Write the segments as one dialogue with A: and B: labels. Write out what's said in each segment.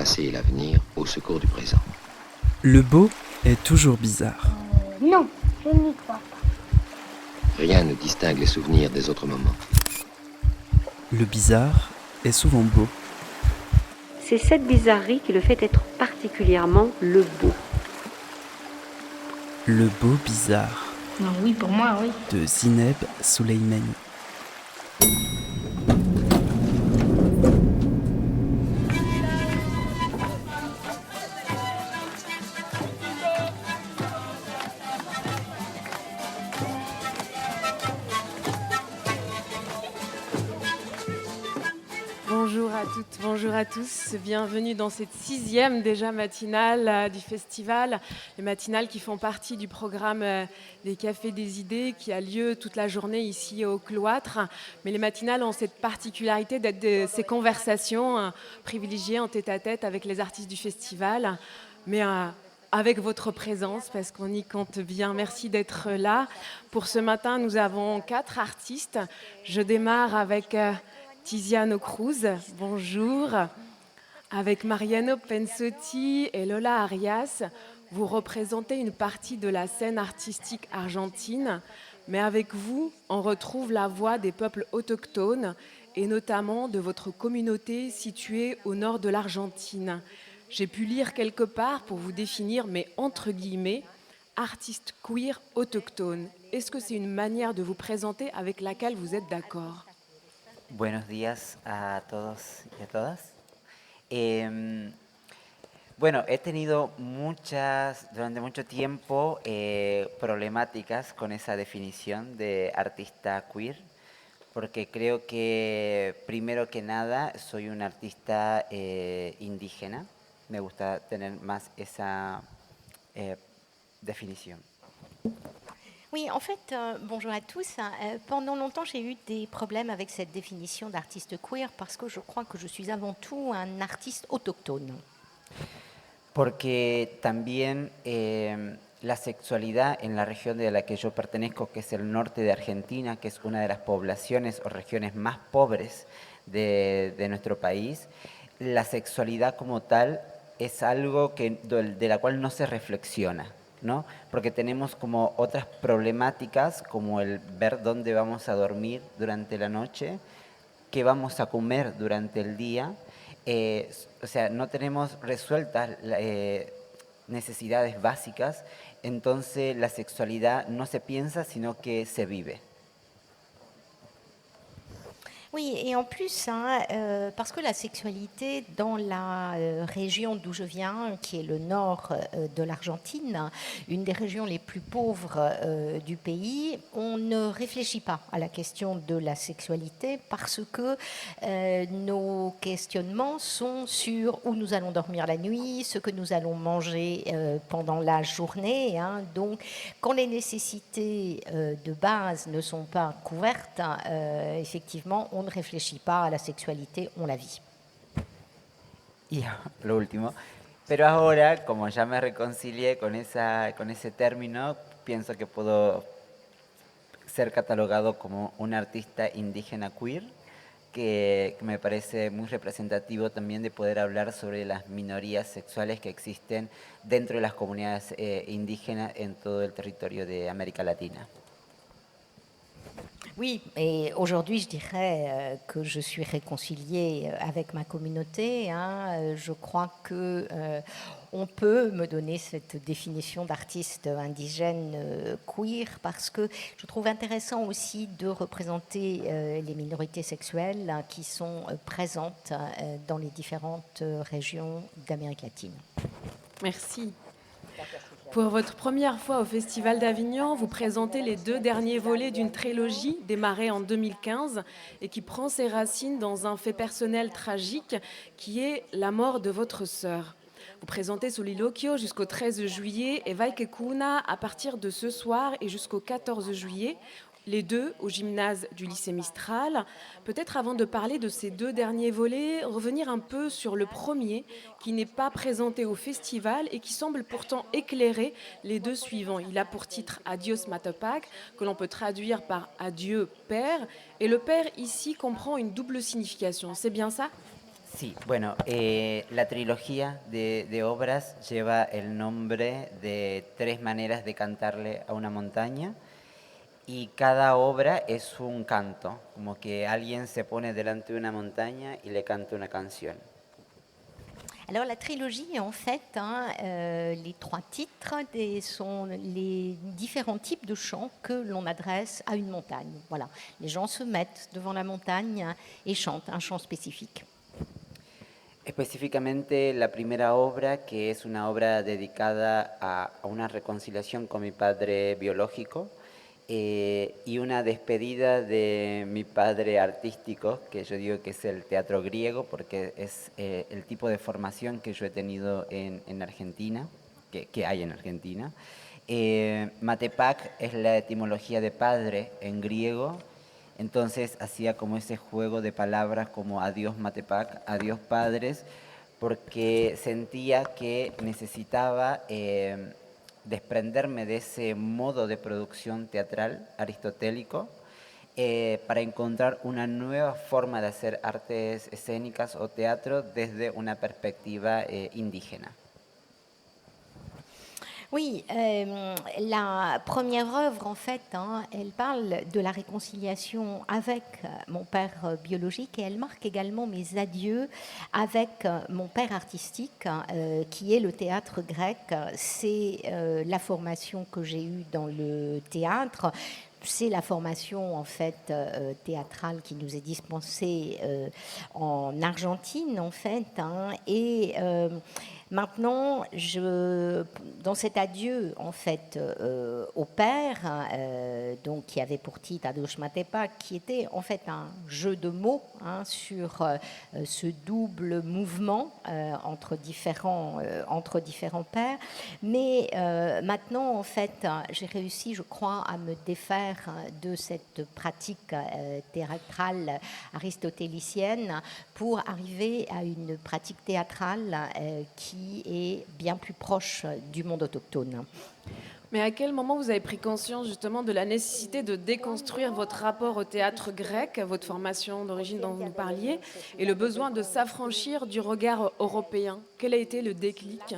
A: passé et l'avenir au secours du présent.
B: Le beau est toujours bizarre.
C: Non, je n'y crois pas.
A: Rien ne distingue les souvenirs des autres moments.
B: Le bizarre est souvent beau.
D: C'est cette bizarrerie qui le fait être particulièrement le beau.
B: Le beau bizarre.
C: Non, oui, pour moi, oui.
B: De Zineb Souleimani.
E: Bonjour à toutes, bonjour à tous. Bienvenue dans cette 6e déjà matinale du festival. Les matinales qui font partie du programme des Cafés des Idées qui a lieu toute la journée ici au Cloître. Mais les matinales ont cette particularité d'être ces conversations privilégiées en tête-à-tête avec les artistes du festival. Mais avec votre présence, parce qu'on y compte bien. Merci d'être là. Pour ce matin, nous avons 4 artistes. Je démarre avec Tiziano Cruz, bonjour. Avec Mariano Pensotti et Lola Arias, vous représentez une partie de la scène artistique argentine, mais avec vous, on retrouve la voix des peuples autochtones et notamment de votre communauté située au nord de l'Argentine. J'ai pu lire quelque part pour vous définir, mais entre guillemets, artiste queer autochtone. Est-ce que c'est une manière de vous présenter avec laquelle vous êtes d'accord ?
F: Buenos días a todos y a todas. Bueno, he tenido durante mucho tiempo problemáticas con esa definición de artista queer, porque creo que primero que nada soy un artista indígena. Me gusta tener más esa definición.
G: Oui, en fait, bonjour à tous. Pendant longtemps, j'ai eu des problèmes avec cette définition d'artiste queer parce que je crois que je suis avant tout un artiste autochtone.
F: Porque también la sexualidad en la región de la que yo pertenezco, que es el norte de Argentina, que es una de las poblaciones o regiones más pobres de nuestro país, la sexualidad como tal es algo de la cual no se reflexiona, ¿no? Porque tenemos como otras problemáticas, como el ver dónde vamos a dormir durante la noche, qué vamos a comer durante el día. O sea, no tenemos resueltas necesidades básicas, entonces la sexualidad no se piensa, sino que se vive.
G: Oui, et en plus, parce que la sexualité dans la région d'où je viens, qui est le nord de l'Argentine, une des régions les plus pauvres du pays, on ne réfléchit pas à la question de la sexualité parce que nos questionnements sont sur où nous allons dormir la nuit, ce que nous allons manger pendant la journée. Donc, quand les nécessités de base ne sont pas couvertes, effectivement, on ne réfléchit pas à la sexualité, on la vit.
F: Y lo último, pero ahora, como ya me reconcilié con ese término, pienso que puedo ser catalogado como un artista indígena queer, que me parece muy representativo también de poder hablar sobre las minorías sexuales que existen dentro de las comunidades indígenas en todo el territorio de América Latina.
G: Oui, et aujourd'hui, je dirais que je suis réconciliée avec ma communauté. Je crois que on peut me donner cette définition d'artiste indigène queer parce que je trouve intéressant aussi de représenter les minorités sexuelles qui sont présentes dans les différentes régions d'Amérique latine.
E: Merci. Pour votre première fois au Festival d'Avignon, vous présentez les 2 derniers volets d'une trilogie démarrée en 2015 et qui prend ses racines dans un fait personnel tragique qui est la mort de votre sœur. Vous présentez Soliloquio jusqu'au 13 juillet et Vaikekuna à partir de ce soir et jusqu'au 14 juillet, les 2 au gymnase du lycée Mistral. Peut-être avant de parler de ces 2 derniers volets, revenir un peu sur le premier qui n'est pas présenté au festival et qui semble pourtant éclairer les 2 suivants. Il a pour titre Adios Matapac, que l'on peut traduire par Adieu Père. Et le Père ici comprend une double signification. C'est bien ça ?
F: Sí, bueno, la trilogía de obras lleva el nombre de 3 maneras de cantarle a una montaña y cada obra es un canto, como que alguien se pone delante de una montaña y le canta una canción.
G: Alors la trilogie, en fait, les 3 titres sont les différents types de chants que l'on adresse à une montagne. Voilà, les gens se mettent devant la montagne et chantent un chant spécifique.
F: Específicamente la primera obra, que es una obra dedicada a una reconciliación con mi padre biológico y una despedida de mi padre artístico, que yo digo que es el teatro griego, porque es el tipo de formación que yo he tenido en Argentina, que hay en Argentina. Matepak es la etimología de padre en griego. Entonces hacía como ese juego de palabras como adiós Matepak, adiós padres, porque sentía que necesitaba desprenderme de ese modo de producción teatral aristotélico para encontrar una nueva forma de hacer artes escénicas o teatro desde una perspectiva indígena.
G: Oui, la première œuvre, en fait, elle parle de la réconciliation avec mon père biologique et elle marque également mes adieux avec mon père artistique, qui est le théâtre grec. C'est la formation que j'ai eue dans le théâtre. C'est la formation en fait théâtrale qui nous est dispensée en Argentine en fait, et maintenant, dans cet adieu en fait au père, donc qui avait pour titre Adiós Matepak, qui était en fait un jeu de mots sur ce double mouvement entre différents pères, mais maintenant en fait, j'ai réussi, je crois, à me défaire de cette pratique théâtrale aristotélicienne pour arriver à une pratique théâtrale qui est bien plus proche du monde autochtone.
E: Mais à quel moment vous avez pris conscience justement de la nécessité de déconstruire votre rapport au théâtre grec, votre formation d'origine dont vous nous parliez, et le besoin de s'affranchir du regard européen? Quel a été le déclic?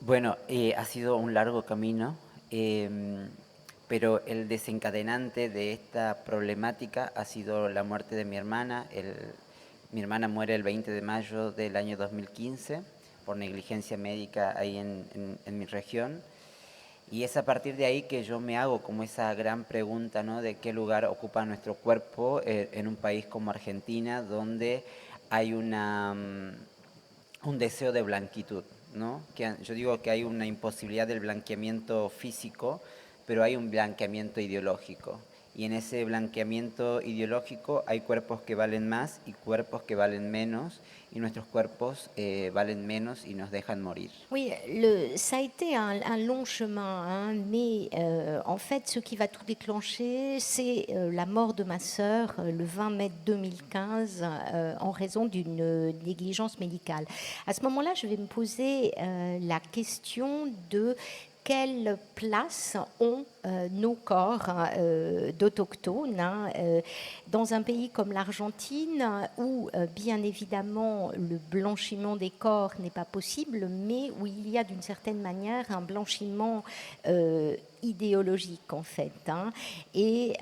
F: Bueno, ha sido un largo camino, pero el desencadenante de esta problemática ha sido la muerte de mi hermana. Mi hermana muere el 20 de mayo del año 2015 por negligencia médica ahí en mi región. Y es a partir de ahí que yo me hago como esa gran pregunta, ¿no?, de qué lugar ocupa nuestro cuerpo en un país como Argentina, donde hay un deseo de blanquitud, ¿no? Yo digo que hay una imposibilidad del blanqueamiento físico, pero hay un blanqueamiento ideológico. Y en ese blanqueamiento ideológico hay cuerpos que valen más y cuerpos que valen menos, y nuestros cuerpos valen menos y nos dejan morir.
G: Oui, ça a été un long chemin, mais en fait, ce qui va tout déclencher, c'est la mort de ma sœur le 20 mai 2015 en raison d'une négligence médicale. À ce moment-là, je vais me poser la question de quelle place ont nos corps d'autochtones dans un pays comme l'Argentine où bien évidemment le blanchiment des corps n'est pas possible, mais où il y a d'une certaine manière un blanchiment idéologique en fait, et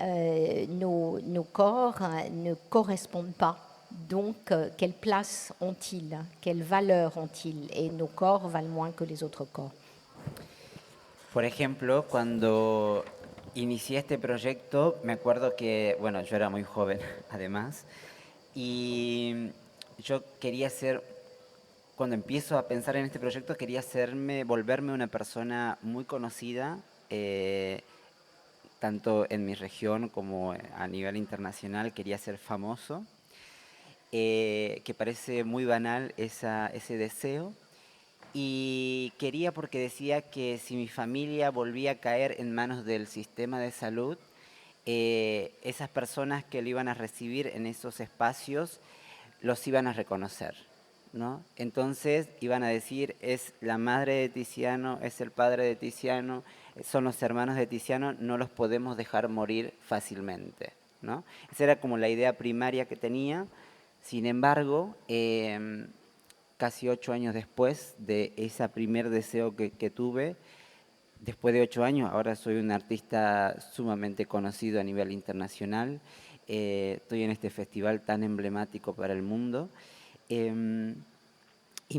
G: nos corps ne correspondent pas. Donc, quelle place ont-ils? Quelle valeur ont-ils? Et nos corps valent moins que les autres corps.
F: Por ejemplo, cuando inicié este proyecto, me acuerdo que, bueno, yo era muy joven además, y yo quería ser, cuando empiezo a pensar en este proyecto, quería volverme una persona muy conocida, tanto en mi región como a nivel internacional, quería ser famoso, que parece muy banal ese deseo. Y quería porque decía que si mi familia volvía a caer en manos del sistema de salud, esas personas que lo iban a recibir en esos espacios los iban a reconocer, ¿no? Entonces iban a decir, es la madre de Tiziano, es el padre de Tiziano, son los hermanos de Tiziano, no los podemos dejar morir fácilmente, ¿no? Esa era como la idea primaria que tenía. Sin embargo, casi 8 años después de ese primer deseo que tuve, después de 8 años, ahora soy un artista sumamente conocido a nivel internacional. Estoy en este festival tan emblemático para el mundo. Y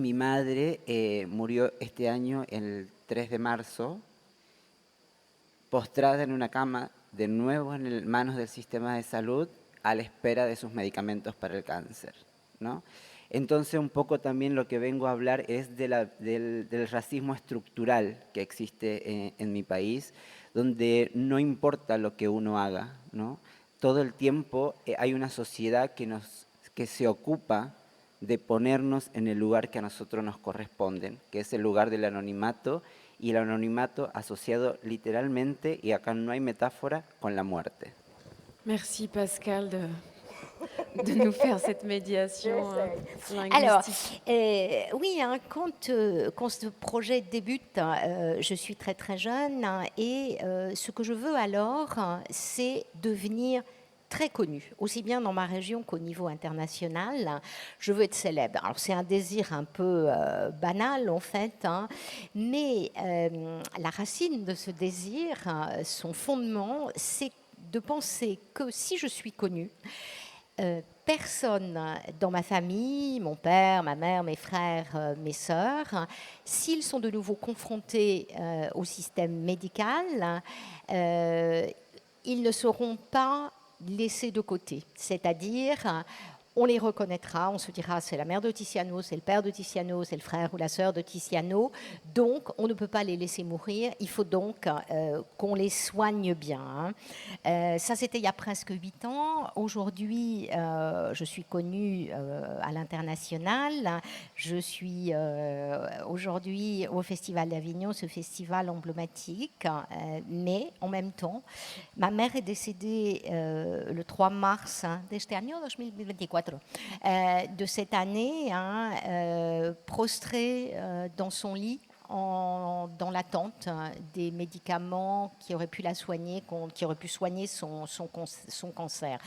F: mi madre murió este año, el 3 de marzo, postrada en una cama, de nuevo en manos del sistema de salud, a la espera de sus medicamentos para el cáncer, ¿no? Entonces, un poco también lo que vengo a hablar es del racismo estructural que existe en mi país, donde no importa lo que uno haga, ¿no? Todo el tiempo hay una sociedad que se ocupa de ponernos en el lugar que a nosotros nos corresponde, que es el lugar del anonimato, y el anonimato asociado literalmente, y acá no hay metáfora, con la muerte.
E: Merci Pascal de nous faire cette médiation linguistique.
G: Alors, oui, hein, quand ce projet débute, je suis très très jeune et ce que je veux alors, c'est devenir très connue, aussi bien dans ma région qu'au niveau international. Je veux être célèbre. Alors c'est un désir un peu banal en fait, hein, mais la racine de ce désir, son fondement, c'est de penser que si je suis connue, personne dans ma famille, mon père, ma mère, mes frères, mes sœurs, s'ils sont de nouveau confrontés au système médical, ils ne seront pas laissés de côté. C'est-à-dire, on les reconnaîtra, on se dira c'est la mère de Tiziano, c'est le père de Tiziano, c'est le frère ou la sœur de Tiziano. Donc, on ne peut pas les laisser mourir. Il faut donc qu'on les soigne bien. Ça, c'était il y a presque 8 ans. Aujourd'hui, je suis connue à l'international. Je suis aujourd'hui au Festival d'Avignon, ce festival emblématique. Mais en même temps, ma mère est décédée le 3 mars de este año 2024. De cette année, hein, prostrée dans son lit, dans l'attente des médicaments qui auraient pu la soigner, qui auraient pu soigner son cancer.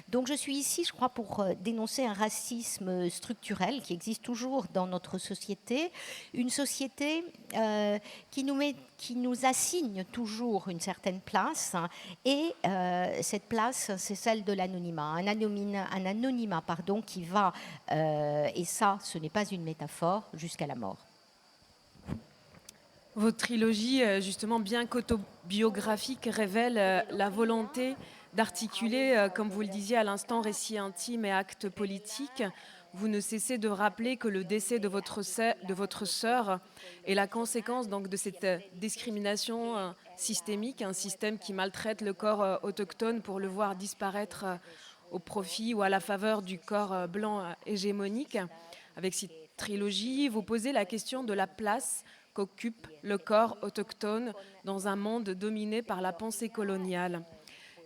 G: Donc je suis ici, je crois, pour dénoncer un racisme structurel qui existe toujours dans notre société, une société qui nous assigne toujours une certaine place, et cette place, c'est celle de l'anonymat, un anonymat qui va, et ça, ce n'est pas une métaphore, jusqu'à la mort.
E: Votre trilogie, justement, bien qu'autobiographique, révèle la volonté d'articuler, comme vous le disiez à l'instant, récit intime et actes politiques. Vous ne cessez de rappeler que le décès de votre sœur est la conséquence donc, de cette discrimination systémique, un système qui maltraite le corps autochtone pour le voir disparaître au profit ou à la faveur du corps blanc hégémonique. Avec cette trilogie, vous posez la question de la place qu'occupe le corps autochtone dans un monde dominé par la pensée coloniale.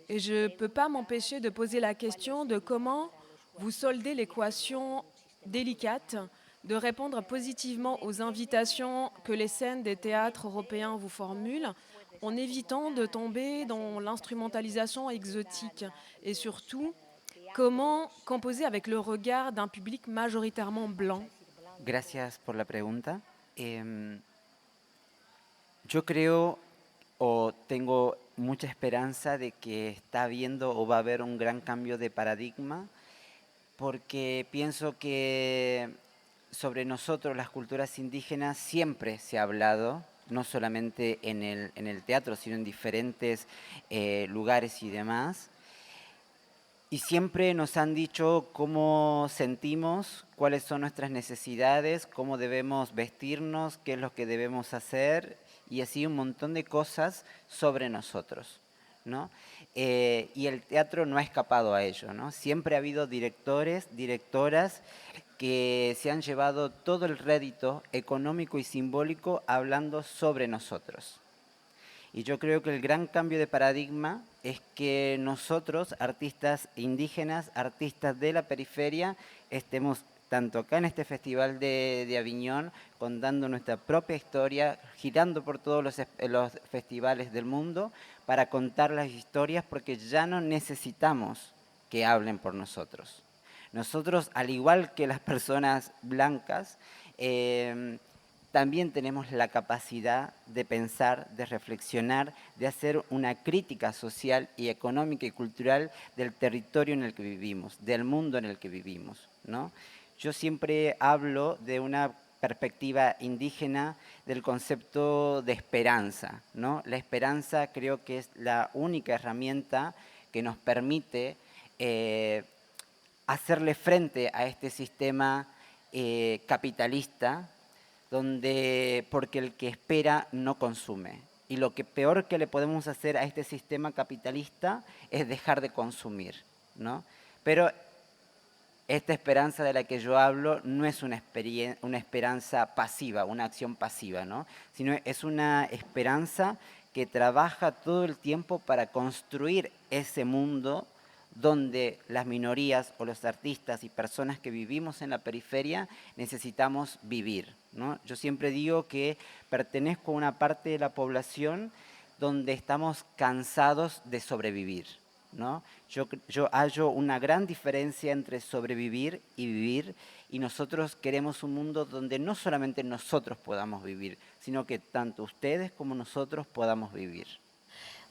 E: Et je ne peux pas m'empêcher de poser la question de comment vous soldez l'équation délicate de répondre positivement aux invitations que les scènes des théâtres européens vous formulent, en évitant de tomber dans l'instrumentalisation exotique. Et surtout, comment composer avec le regard d'un public majoritairement blanc?
F: Gracias por la pregunta. Yo creo o tengo mucha esperanza de que está habiendo o va a haber un gran cambio de paradigma, porque pienso que sobre nosotros, las culturas indígenas, siempre se ha hablado, no solamente en el teatro, sino en diferentes lugares y demás. Y siempre nos han dicho cómo sentimos, cuáles son nuestras necesidades, cómo debemos vestirnos, qué es lo que debemos hacer, y así un montón de cosas sobre nosotros, ¿no? Y el teatro no ha escapado a ello, ¿no? Siempre ha habido directores, directoras que se han llevado todo el rédito económico y simbólico hablando sobre nosotros. Y yo creo que el gran cambio de paradigma es que nosotros, artistas indígenas, artistas de la periferia, estemos tanto acá en este Festival de Aviñón, contando nuestra propia historia, girando por todos los festivales del mundo para contar las historias, porque ya no necesitamos que hablen por nosotros. Nosotros, al igual que las personas blancas, también tenemos la capacidad de pensar, de reflexionar, de hacer una crítica social y económica y cultural del territorio en el que vivimos, del mundo en el que vivimos, ¿no? Yo siempre hablo de una perspectiva indígena del concepto de esperanza, ¿no? La esperanza creo que es la única herramienta que nos permite hacerle frente a este sistema capitalista, porque el que espera no consume. Y lo que peor que le podemos hacer a este sistema capitalista es dejar de consumir, ¿no? Pero esta esperanza de la que yo hablo no es una esperanza pasiva, una acción pasiva, ¿no? Sino es una esperanza que trabaja todo el tiempo para construir ese mundo donde las minorías o los artistas y personas que vivimos en la periferia necesitamos vivir, ¿no? Yo siempre digo que pertenezco a una parte de la población donde estamos cansados de sobrevivir, ¿no? Yo hallo una gran diferencia entre sobrevivir y vivir, y nosotros queremos un mundo donde no solamente nosotros podamos vivir, sino que tanto ustedes como nosotros podamos vivir.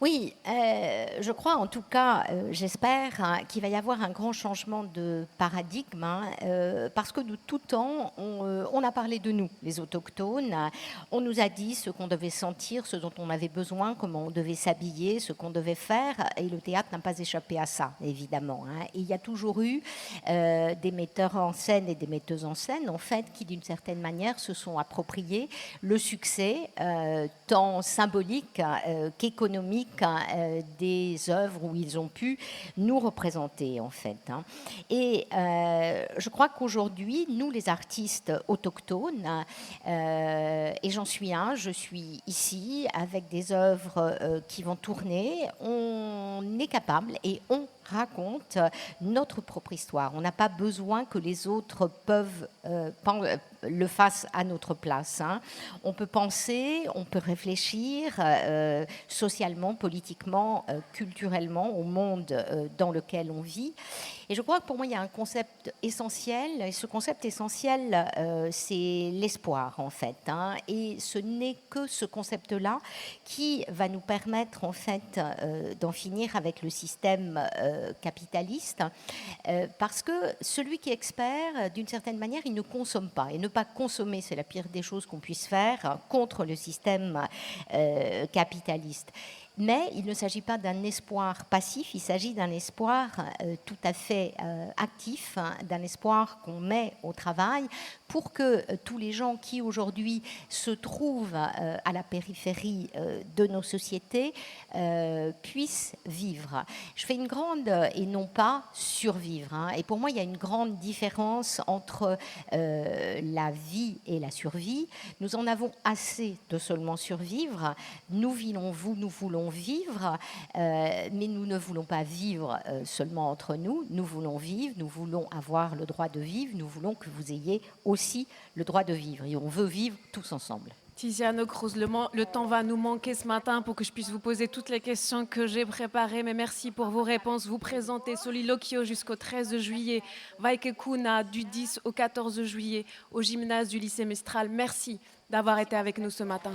G: Oui, je crois, en tout cas, j'espère qu'il va y avoir un grand changement de paradigme, parce que de tout temps, on a parlé de nous, les autochtones, on nous a dit ce qu'on devait sentir, ce dont on avait besoin, comment on devait s'habiller, ce qu'on devait faire, et le théâtre n'a pas échappé à ça, évidemment. Et il y a toujours eu des metteurs en scène et des metteuses en scène, en fait, qui d'une certaine manière se sont appropriés le succès, tant symbolique qu'économique, des œuvres où ils ont pu nous représenter, en fait. Et je crois qu'aujourd'hui, nous, les artistes autochtones, et j'en suis un, je suis ici avec des œuvres qui vont tourner, on est capable et on raconte notre propre histoire. On n'a pas besoin que les autres le fassent à notre place. On peut penser, on peut réfléchir socialement, politiquement, culturellement au monde dans lequel on vit. Et je crois que pour moi, il y a un concept essentiel. Et ce concept essentiel, c'est l'espoir, en fait. Et ce n'est que ce concept-là qui va nous permettre, en fait, d'en finir avec le système capitaliste, parce que celui qui est expert, d'une certaine manière, il ne consomme pas. Et ne pas consommer, c'est la pire des choses qu'on puisse faire contre le système capitaliste. Mais il ne s'agit pas d'un espoir passif, il s'agit d'un espoir tout à fait actif, d'un espoir qu'on met au travail pour que tous les gens qui aujourd'hui se trouvent à la périphérie de nos sociétés puissent vivre. Je fais une grande, et non pas survivre. Et pour moi, il y a une grande différence entre la vie et la survie. Nous en avons assez de seulement survivre. Nous voulons vivre, mais nous ne voulons pas vivre seulement entre nous. Nous voulons vivre, nous voulons avoir le droit de vivre, nous voulons que vous ayez aussi le droit de vivre. Et on veut vivre tous ensemble.
E: Tiziano Cruz, le temps va nous manquer ce matin pour que je puisse vous poser toutes les questions que j'ai préparées, mais merci pour vos réponses. Vous présentez Soliloquio jusqu'au 13 juillet, Vaikekuna du 10 au 14 juillet au gymnase du lycée Mistral. Merci d'avoir été avec nous ce matin.